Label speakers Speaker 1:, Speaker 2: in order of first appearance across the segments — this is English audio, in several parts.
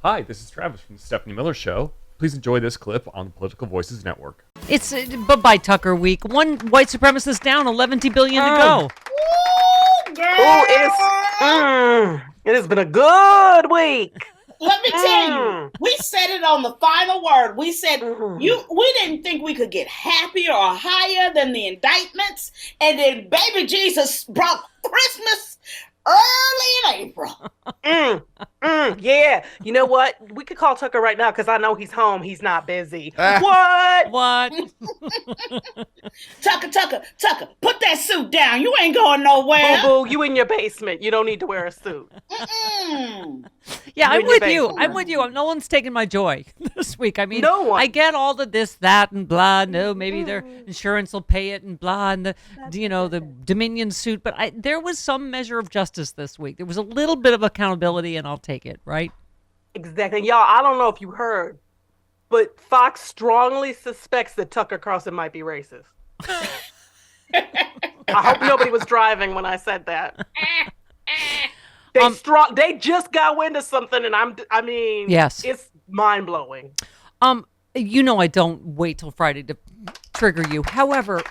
Speaker 1: Hi, this is Travis from the Stephanie Miller Show. Please enjoy this clip on the Political Voices Network.
Speaker 2: It's bye-bye Tucker week. One white supremacist down, 11 billion to go.
Speaker 3: It has been a good week.
Speaker 4: Let me tell you, we said it on the final word. We said we didn't think we could get happier or higher than the indictments, and then baby Jesus brought Christmas early in April.
Speaker 3: Yeah. You know what? We could call Tucker right now because I know he's home. He's not busy. What?
Speaker 4: Tucker, put that suit down. You ain't going nowhere.
Speaker 3: Boo, you in your basement. You don't need to wear a suit.
Speaker 2: Yeah, I'm with you. I'm with you. No one's taking my joy this week. I mean,
Speaker 3: no one.
Speaker 2: I get all the this, that, and blah. No, maybe their insurance will pay it and blah, and the Dominion suit. But there was some measure of justice this week. There was a little bit of accountability, and I'll take it, right?
Speaker 3: Exactly. Y'all, I don't know if you heard, but Fox strongly suspects that Tucker Carlson might be racist. I hope nobody was driving when I said that. They just got wind of something, and
Speaker 2: yes,
Speaker 3: it's mind blowing.
Speaker 2: I don't wait till Friday to trigger you. However,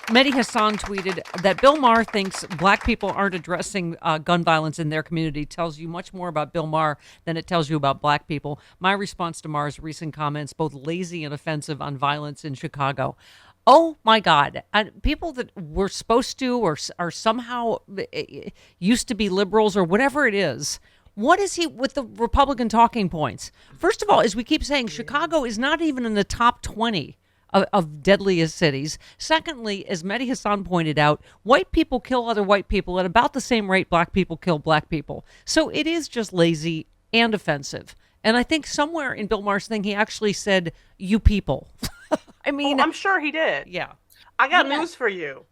Speaker 2: Mehdi Hassan tweeted that Bill Maher thinks black people aren't addressing gun violence in their community. Tells you much more about Bill Maher than it tells you about black people. My response to Maher's recent comments, both lazy and offensive on violence in Chicago. Oh my God. And people that were supposed to or are somehow used to be liberals or whatever it is. What is he with the Republican talking points? First of all, as we keep saying, Chicago is not even in the top 20 of deadliest cities. Secondly, as Mehdi Hassan pointed out, white people kill other white people at about the same rate black people kill black people. So it is just lazy and offensive. And I think somewhere in Bill Maher's thing, he actually said, you people. I mean,
Speaker 3: I'm sure he did.
Speaker 2: Yeah.
Speaker 3: I got news for you.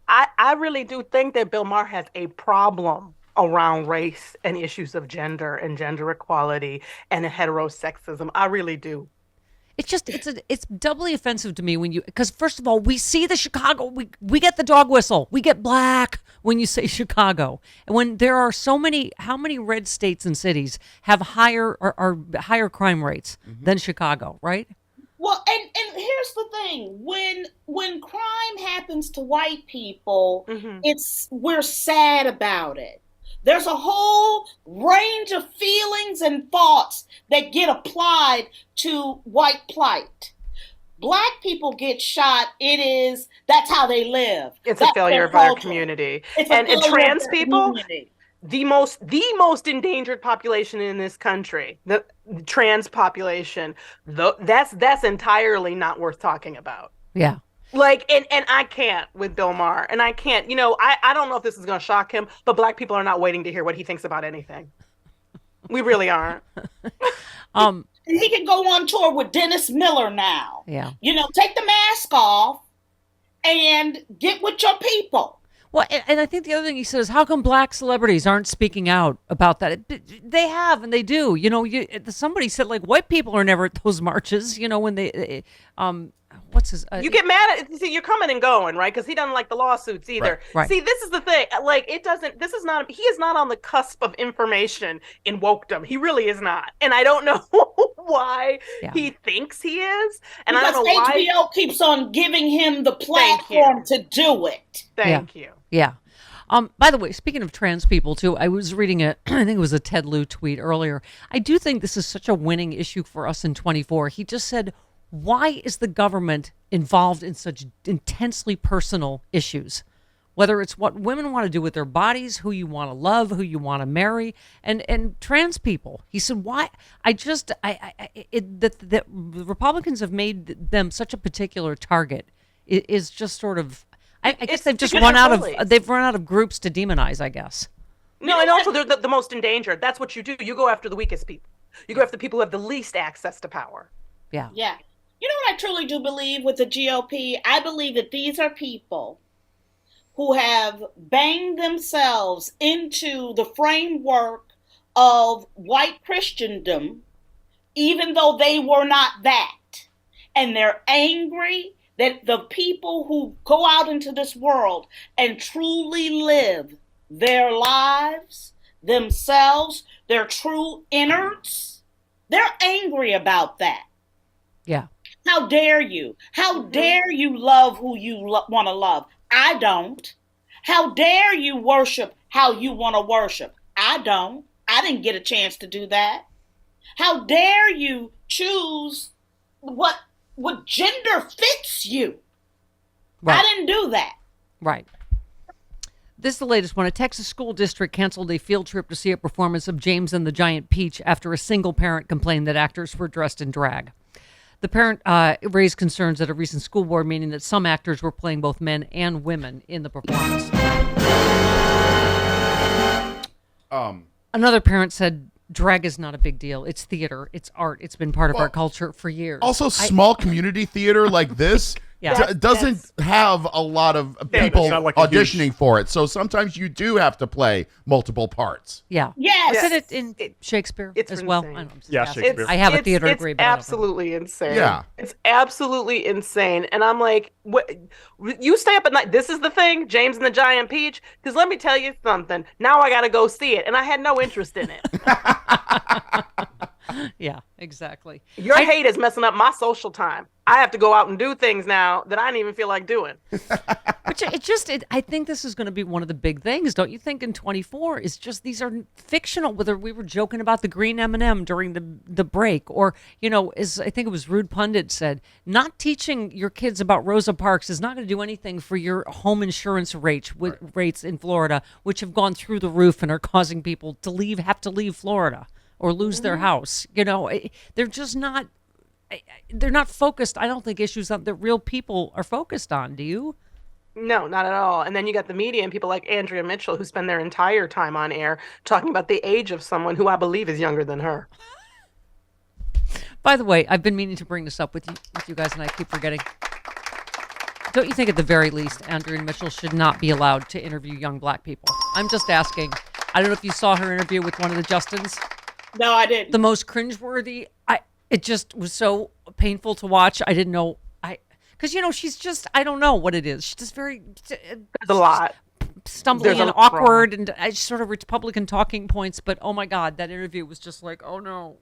Speaker 3: I really do think that Bill Maher has a problem around race and issues of gender and gender equality and heterosexism. I really do.
Speaker 2: It's doubly offensive to me because first of all, we see the Chicago, we get the dog whistle, we get black when you say Chicago. And when there are so many, how many red states and cities have higher crime rates than Chicago, right?
Speaker 4: Well, and here's the thing: when crime happens to white people, we're sad about it. There's a whole range of feelings and thoughts that get applied to white plight. Black people get shot. That's how they live.
Speaker 3: It's a failure of our community. And trans people, the most endangered population in this country, the trans population, that's entirely not worth talking about.
Speaker 2: Yeah.
Speaker 3: Like, and I can't with Bill Maher, and I can't, I don't know if this is going to shock him, but black people are not waiting to hear what he thinks about anything. We really aren't.
Speaker 4: He can go on tour with Dennis Miller now.
Speaker 2: Yeah.
Speaker 4: Take the mask off and get with your people.
Speaker 2: Well, and I think the other thing he says, how come black celebrities aren't speaking out about that? They have, and they do. Somebody said, like, white people are never at those marches, when they, what's his...
Speaker 3: you get mad at... See, you're coming and going, right? Because he doesn't like the lawsuits either.
Speaker 2: Right.
Speaker 3: See, this is the thing. Like, he is not on the cusp of information in wokedom. He really is not. And I don't know why he thinks he is. And
Speaker 4: because
Speaker 3: I don't know why...
Speaker 4: HBO keeps on giving him the platform to do it.
Speaker 3: Thank you.
Speaker 2: Yeah. By the way, speaking of trans people, too, I was reading I think it was a Ted Lieu tweet earlier. I do think this is such a winning issue for us in 24. He just said, why is the government involved in such intensely personal issues? Whether it's what women want to do with their bodies, who you want to love, who you want to marry, and trans people. He said, why? The Republicans have made them such a particular target. It is just sort of... I guess they've just run out of groups to demonize, I guess.
Speaker 3: No, and also they're the most endangered. That's what you do. You go after the weakest people. You go after the people who have the least access to power.
Speaker 2: Yeah.
Speaker 4: Yeah. You know what I truly do believe with the GOP? I believe that these are people who have banged themselves into the framework of white Christendom, even though they were not that. And they're angry that the people who go out into this world and truly live their lives, themselves, their true innards, they're angry about that.
Speaker 2: Yeah.
Speaker 4: How dare you? How dare you love who you want to love? I don't. How dare you worship how you want to worship? I don't. I didn't get a chance to do that. How dare you choose what gender fits you?
Speaker 2: Right.
Speaker 4: I didn't do that.
Speaker 2: Right. This is the latest one. A Texas school district canceled a field trip to see a performance of James and the Giant Peach after a single parent complained that actors were dressed in drag. The parent raised concerns at a recent school board meeting that some actors were playing both men and women in the performance. Another parent said, drag is not a big deal. It's theater. It's art. It's been part of our culture for years.
Speaker 5: Also, small community theater like this doesn't have a lot of people auditioning for it. So sometimes you do have to play multiple parts.
Speaker 2: Yeah.
Speaker 4: Yes.
Speaker 2: Isn't it in Shakespeare as well? I don't know,
Speaker 1: Shakespeare.
Speaker 2: I have a theater degree, but
Speaker 3: it's absolutely insane.
Speaker 5: Yeah.
Speaker 3: It's absolutely insane. And I'm like, what? You stay up at night. This is the thing, James and the Giant Peach? Because let me tell you something. Now I got to go see it. And I had no interest in it.
Speaker 2: Yeah, exactly.
Speaker 3: Your hate is messing up my social time. I have to go out and do things now that I didn't even feel like doing.
Speaker 2: But I think this is going to be one of the big things, don't you think? In 24, is just these are fictional. Whether we were joking about the green M&M during the break, or as I think it was Rude Pundit said, not teaching your kids about Rosa Parks is not going to do anything for your home insurance rates in Florida, which have gone through the roof and are causing people to have to leave Florida or lose their house. They're just not. They're not focused. I don't think issues that real people are focused on. Do you?
Speaker 3: No, not at all. And then you got the media and people like Andrea Mitchell who spend their entire time on air talking about the age of someone who I believe is younger than her.
Speaker 2: By the way, I've been meaning to bring this up with you guys, and I keep forgetting. Don't you think at the very least Andrea Mitchell should not be allowed to interview young black people? I'm just asking. I don't know if you saw her interview with one of the Justins.
Speaker 4: No, I didn't.
Speaker 2: The most cringeworthy. It just was so painful to watch. I didn't know. Because, she's just, I don't know what it is. She's just very.
Speaker 3: There's a lot.
Speaker 2: Stumbling and awkward and sort of Republican talking points. But, oh, my God, that interview was just like, oh, no.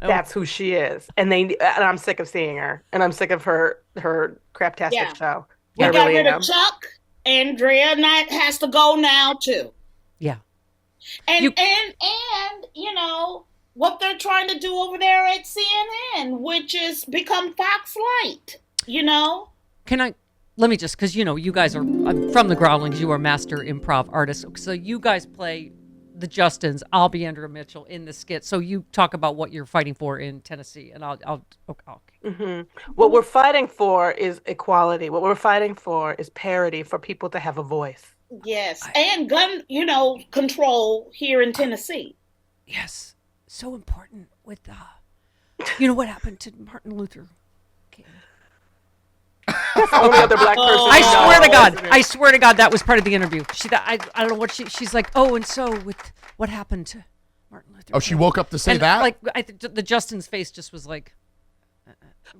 Speaker 3: That's who she is. And I'm sick of seeing her. And I'm sick of her craptastic show.
Speaker 4: We got rid of Chuck. Andrea has to go now, too.
Speaker 2: Yeah.
Speaker 4: And what they're trying to do over there at CNN, which is become Fox Light,
Speaker 2: Let me just, because, you guys are, from the Groundlings, you are master improv artists. So you guys play the Justins. I'll be Andrea Mitchell in the skit. So you talk about what you're fighting for in Tennessee, and I'll okay.
Speaker 3: Mm-hmm. What we're fighting for is equality. What we're fighting for is parity, for people to have a voice.
Speaker 4: Yes. And gun, control here in Tennessee.
Speaker 2: Yes. So important with, what happened to Martin Luther King.
Speaker 3: Only other black person.
Speaker 2: I swear to God, that was part of the interview. I don't know what she's like. Oh, and so with what happened to Martin Luther King.
Speaker 5: Oh, she woke up to say that?
Speaker 2: Like, the Justin's face just was like,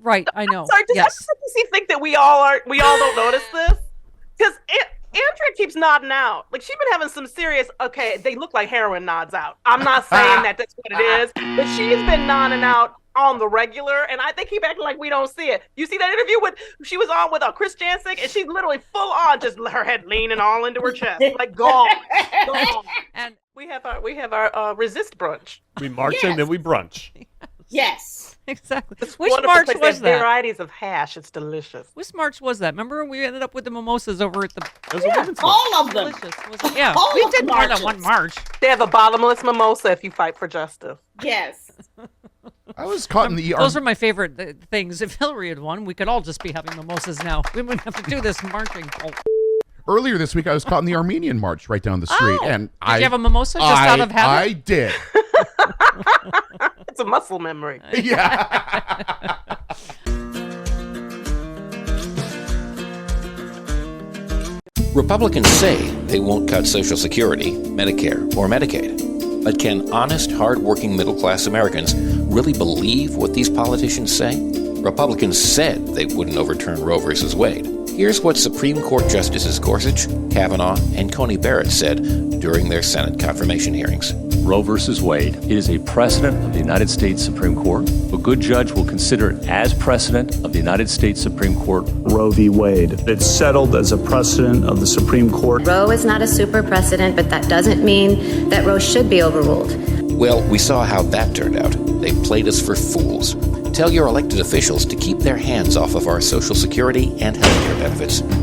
Speaker 2: right, I know.
Speaker 3: Sorry, does FCC think that we all don't notice this? Because Andrea keeps nodding out. Like, she's been having some serious, they look like heroin nods out. I'm not saying that that's what it is, but she's been nodding out on the regular, and they keep acting like we don't see it. You see that interview she was on with Chris Jancic, and she's literally full on, just her head leaning all into her chest, like gone. And we have our resist brunch.
Speaker 1: We march and then we brunch.
Speaker 4: Yes.
Speaker 2: Exactly.
Speaker 3: It's
Speaker 2: Which march was that?
Speaker 3: Varieties of hash. It's delicious.
Speaker 2: Which march was that? Remember when we ended up with the mimosas over at the...
Speaker 4: all of them.
Speaker 2: Delicious. Yeah,
Speaker 4: all
Speaker 2: we did more than one march.
Speaker 3: They have a bottomless mimosa if you fight for justice.
Speaker 4: Yes.
Speaker 5: I was caught in the...
Speaker 2: Those are my favorite things. If Hillary had won, we could all just be having mimosas now. We wouldn't have to do this marching.
Speaker 5: Earlier this week, I was caught in the Armenian march right down the street. And
Speaker 2: did you have a mimosa just out of habit?
Speaker 5: I did.
Speaker 3: It's a muscle memory.
Speaker 5: Yeah.
Speaker 6: Republicans say they won't cut Social Security, Medicare, or Medicaid. But can honest, hard-working middle-class Americans really believe what these politicians say? Republicans said they wouldn't overturn Roe v. Wade. Here's what Supreme Court Justices Gorsuch, Kavanaugh, and Coney Barrett said during their Senate confirmation hearings.
Speaker 7: Roe v. Wade. It is a precedent of the United States Supreme Court. A good judge will consider it as precedent of the United States Supreme Court.
Speaker 8: Roe v. Wade. It's settled as a precedent of the Supreme Court.
Speaker 9: Roe is not a super precedent, but that doesn't mean that Roe should be overruled.
Speaker 6: Well, we saw how that turned out. They played us for fools. Tell your elected officials to keep their hands off of our Social Security and health care benefits.